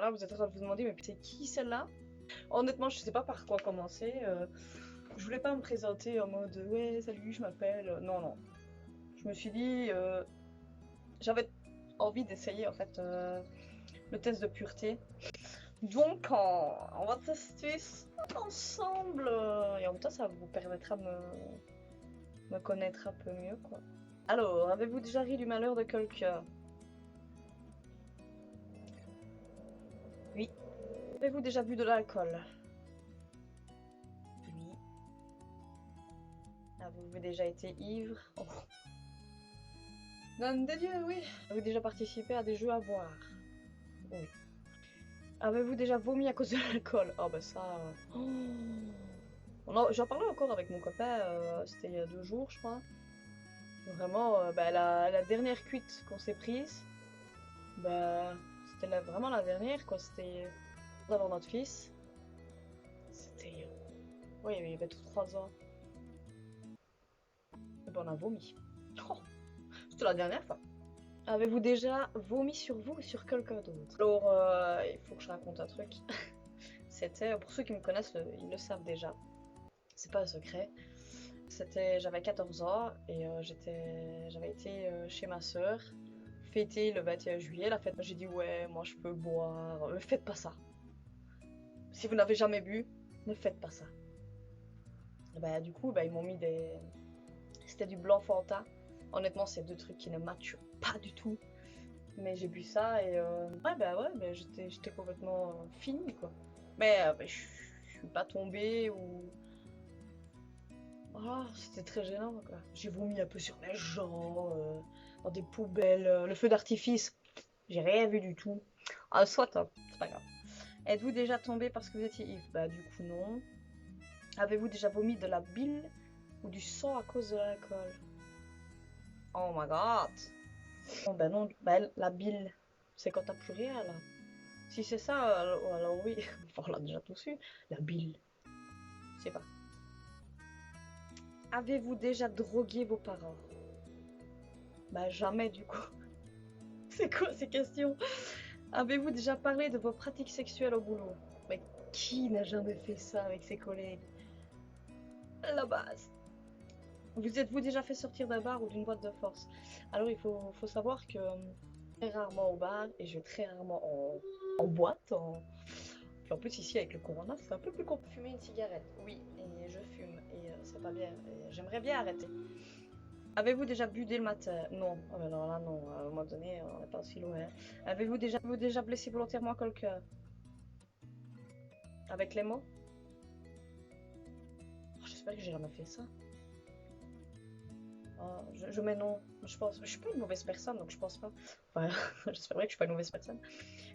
Ah, vous êtes en train de vous demander, mais c'est qui celle-là? Honnêtement, je sais pas par quoi commencer. Je voulais pas me présenter en mode ouais, salut, je m'appelle. Non, non. Je me suis dit, j'avais envie d'essayer en fait le test de pureté. Donc, on va tester ça ensemble. Et en même temps, ça vous permettra de me connaître un peu mieux, quoi. Alors, avez-vous déjà ri du malheur de quelqu'un? Oui. Avez-vous déjà bu de l'alcool? Oui. Avez-vous déjà été ivre? Oh. Donne des dieux, oui. Avez-vous déjà participé à des jeux à boire? Oui. Avez-vous déjà vomi à cause de l'alcool? Oh bah ça... J'en parlais encore avec mon copain, c'était il y a 2 jours je crois. Vraiment, bah, la dernière cuite qu'on s'est prise, bah, c'était vraiment la dernière quoi, c'était avant notre fils. C'était... Oui, il y avait tous 3 ans. Et ben on a vomi. Oh, c'était la dernière fois. Avez-vous déjà vomi sur vous ou sur quelqu'un d'autre? Alors, il faut que je raconte un truc. C'était, pour ceux qui me connaissent, ils le savent déjà. C'est pas un secret. J'avais 14 ans et j'avais été chez ma soeur fêter le 21 juillet, la fête. J'ai dit ouais, moi je peux boire, ne faites pas ça. Si vous n'avez jamais bu, ne faites pas ça. Et bah, du coup, bah, ils m'ont mis C'était du blanc Fanta. Honnêtement, c'est 2 trucs qui ne matchent pas du tout. Mais j'ai bu ça et ouais, j'étais complètement finie quoi. Mais bah, je suis pas tombée ou... Oh, c'était très gênant quoi. J'ai vomi un peu sur les gens, dans des poubelles, le feu d'artifice. J'ai rien vu du tout. Ah, soit, hein, c'est pas grave. Êtes-vous déjà tombé parce que vous étiez ivre? Bah, du coup, non. Avez-vous déjà vomi de la bile ou du sang à cause de l'alcool? Oh my god! Oh, bah non, bah, la bile, c'est quand t'as plus rien là. Si c'est ça, alors oui, on l'a déjà tous eu. La bile, je sais pas. Avez-vous déjà drogué vos parents? Bah, jamais du coup. C'est quoi ces questions? Avez-vous déjà parlé de vos pratiques sexuelles au boulot? Mais qui n'a jamais fait ça avec ses collègues? La base. Vous êtes-vous déjà fait sortir d'un bar ou d'une boîte de force? Alors il faut savoir que très rarement au bar et je vais très rarement en boîte. Puis en plus ici avec le corona c'est un peu plus compliqué. Fumer une cigarette, oui, et je fume et c'est pas bien. J'aimerais bien arrêter. Avez-vous déjà bu dès le matin? Non. Ah ben alors là non, à un moment donné on n'est pas aussi loin. Avez-vous déjà blessé volontairement quelqu'un? Avec les mots? Oh, j'espère que j'ai jamais fait ça. Oh, je mets non. Je pense. Je suis pas une mauvaise personne, donc je pense pas. Enfin, j'espère que je suis pas une mauvaise personne.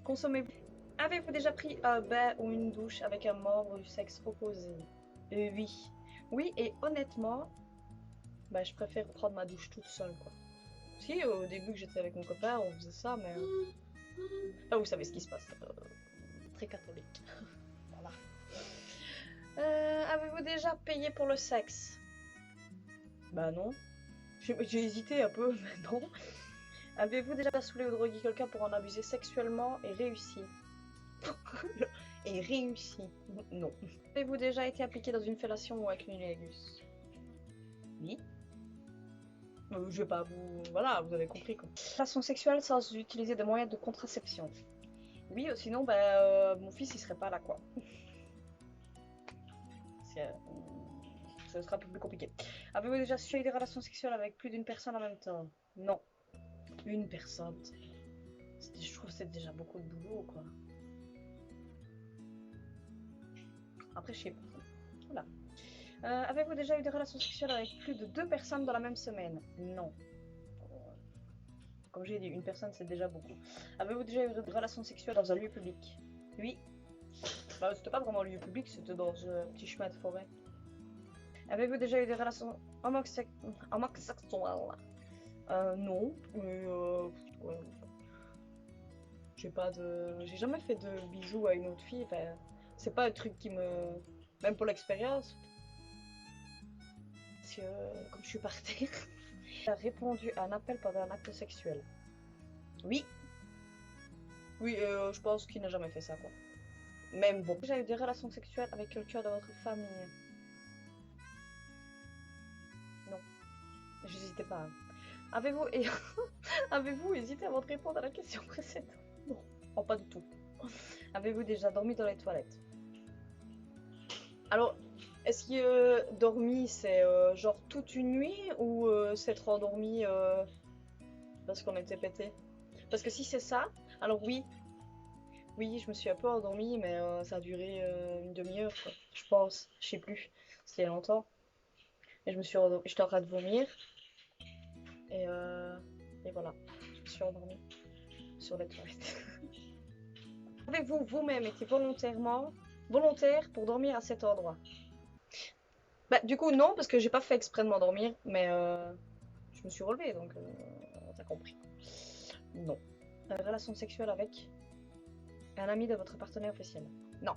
Consommez-vous. Avez-vous déjà pris un bain ou une douche avec un membre du sexe opposé? Oui. Oui, et honnêtement, bah, je préfère prendre ma douche toute seule, quoi. Si, au début que j'étais avec mon copain, on faisait ça, mais... Ah, vous savez ce qui se passe. Très catholique. Voilà. Avez-vous déjà payé pour le sexe? Bah non. J'ai hésité un peu, mais non. Avez-vous déjà saoulé ou drogué quelqu'un pour en abuser sexuellement et réussi? Et réussi? Non. Avez-vous déjà été impliqué dans une fellation ou un cunnilingus? Oui. Je vais pas vous... Voilà, vous avez compris quoi. Relation sexuelle sans utiliser des moyens de contraception? Oui, sinon, bah, mon fils il serait pas là quoi. Ce sera un peu plus compliqué. Avez-vous déjà eu des relations sexuelles avec plus d'une personne en même temps? Non. Une personne. Je trouve que c'est déjà beaucoup de boulot quoi. Après, je sais pas. Voilà. Avez-vous déjà eu des relations sexuelles avec plus de 2 personnes dans la même semaine? Non. Comme j'ai dit, une personne c'est déjà beaucoup. Avez-vous déjà eu des relations sexuelles dans un lieu public? Oui. Bah, c'était pas vraiment un lieu public, c'était dans un petit chemin de forêt. Avez-vous déjà eu des relations homosexuelles? Non. Mais ouais. J'ai jamais fait de bisous à une autre fille. Enfin, c'est pas un truc qui me. Même pour l'expérience. Parce que, comme je suis partie, j'ai répondu à un appel pendant un acte sexuel. Oui. Oui, je pense qu'il n'a jamais fait ça, quoi. Même bon. J'ai eu des relations sexuelles avec quelqu'un de votre famille. Non, j'hésitais pas. Hein. Avez-vous et... Avez-vous hésité avant de répondre à la question précédente? Non, oh, pas du tout. Avez-vous déjà dormi dans les toilettes? Alors, est-ce que dormi, c'est genre toute une nuit ou s'être endormi parce qu'on était pété? Parce que si c'est ça, alors oui, oui, je me suis un peu endormie, mais ça a duré une demi-heure, quoi. Je pense, je sais plus, c'était longtemps. Et je me suis endormie, j'étais en train de vomir, et, euh, et voilà, je me suis endormie sur les toilettes. Avez-vous vous-même été volontaire pour dormir à cet endroit? Bah, du coup, non, parce que j'ai pas fait exprès de m'endormir, mais je me suis relevée, donc t'as compris. Non. Relation sexuelle avec un ami de votre partenaire officiel? Non.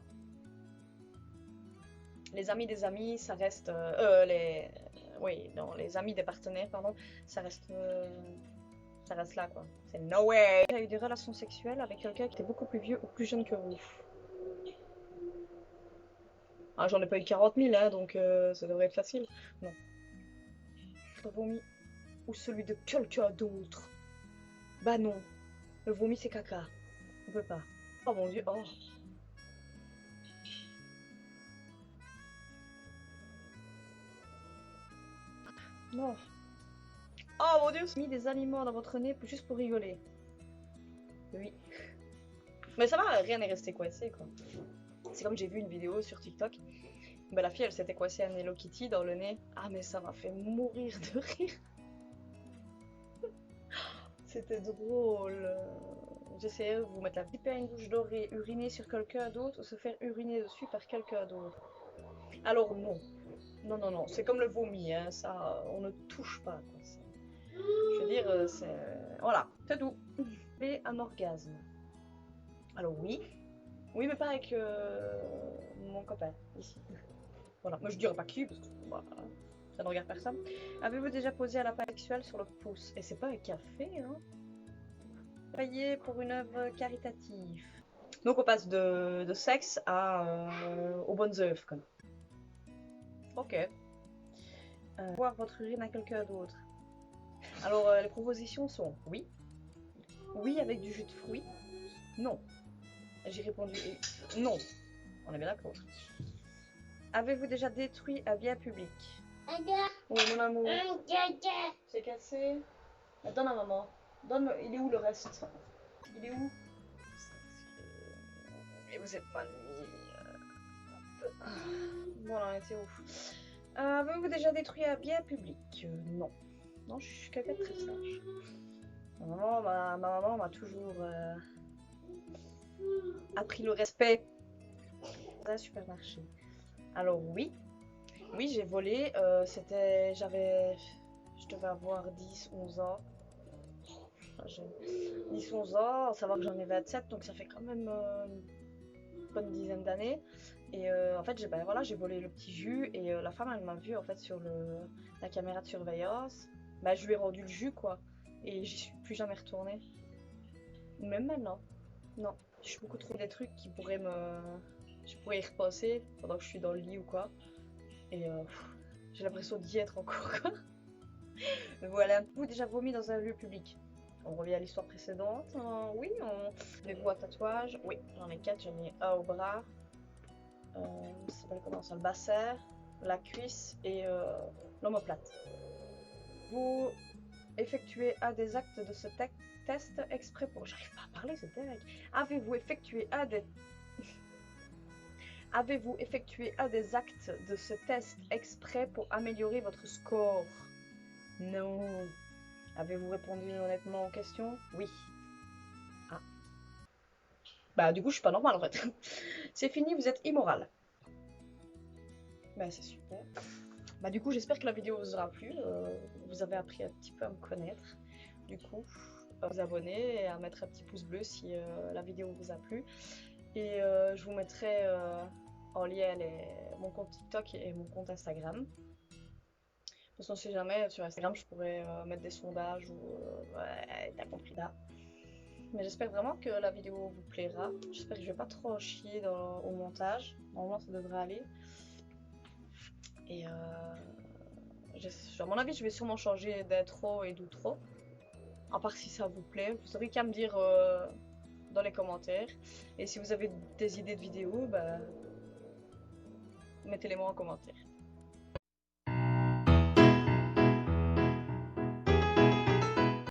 Les amis des amis, ça reste. Oui, non, les amis des partenaires, pardon, ça reste. Ça reste là, quoi. C'est no way! J'ai eu des relations sexuelles avec quelqu'un qui était beaucoup plus vieux ou plus jeune que vous. Ah, j'en ai pas eu 40 000, hein, donc ça devrait être facile. Non. Le vomi ou celui de quelqu'un d'autre? Bah non. Le vomi, c'est caca. On peut pas. Oh mon dieu, oh. Non. Oh mon dieu, mis des aliments dans votre nez juste pour rigoler. Oui. Mais ça va, rien n'est resté coincé, quoi. C'est comme j'ai vu une vidéo sur TikTok. Bah, la fille, elle s'était coincée un Hello Kitty dans le nez. Ah, mais ça m'a fait mourir de rire. C'était drôle. J'essayais de vous mettre la petite une bouche dorée, uriner sur quelqu'un d'autre ou se faire uriner dessus par quelqu'un d'autre. Alors non. Non, non, non. C'est comme le vomi, hein. Ça, on ne touche pas, quoi. Je veux dire, c'est... Voilà, c'est tout. Et un orgasme. Alors oui. Oui, mais pas avec mon copain, ici. Voilà, moi je dirais pas qui, parce que voilà, ça ne regarde personne. Avez-vous déjà posé à la paille sexuelle sur le pouce? Et c'est pas un café, hein? Payé pour une œuvre caritative. Donc on passe de sexe aux bonnes œuvres, quoi. Ok. Voir votre urine à quelqu'un d'autre. Alors les propositions sont oui. Oui avec du jus de fruits. Non. J'ai répondu non. On est bien d'accord. Avez-vous déjà détruit un bien public? Oui, mon amour. C'est cassé. Donne à maman. Donne. Il est où le reste? Il est où? Et vous êtes pas mis. Voilà, on était où? Avez-vous déjà détruit un bien public? Non. Non, je suis quelqu'un de très sage. Ma maman m'a toujours appris le respect dans un supermarché. Alors oui, oui j'ai volé. Je devais avoir 10-11 ans. J'ai 10-11 ans, à savoir que j'en ai 27, donc ça fait quand même une bonne dizaine d'années. Et en fait, j'ai volé le petit jus et la femme, elle m'a vu en fait sur la caméra de surveillance. Bah, je lui ai rendu le jus, quoi. Et j'y suis plus jamais retournée. Même maintenant. Non. Je suis beaucoup trop des trucs qui pourraient me... Je pourrais y repasser pendant que je suis dans le lit ou quoi. Et j'ai l'impression d'y être encore, quoi. Voilà. Vous déjà vomi dans un lieu public? On revient à l'histoire précédente. Oui, les voies tatouages. Oui, j'en ai 4. J'en ai un au bras. Ça s'appelle comment ça? Le bassin, la cuisse et l'omoplate. Vous effectuez un des actes de ce test exprès pour... J'arrive pas à parler, c'est dingue. Avez-vous effectué un des... Avez-vous effectué un des actes de ce test exprès pour améliorer votre score? Non. Avez-vous répondu honnêtement aux questions? Oui. Ah. Bah du coup je suis pas normale en fait. C'est fini, vous êtes immoral. Bah c'est super. Bah du coup j'espère que la vidéo vous aura plu. Vous avez appris un petit peu à me connaître. Du coup, à vous abonner et à mettre un petit pouce bleu si la vidéo vous a plu. Et je vous mettrai en lien mon compte TikTok et mon compte Instagram. De toute façon, si jamais sur Instagram je pourrais mettre des sondages ou ouais, t'as compris là. Mais j'espère vraiment que la vidéo vous plaira. J'espère que je vais pas trop chier au montage. Normalement, ça devrait aller. Et à mon avis, je vais sûrement changer d'intro et d'outro. À part si ça vous plaît. Vous aurez qu'à me dire dans les commentaires. Et si vous avez des idées de vidéos, bah, mettez-les moi en commentaire.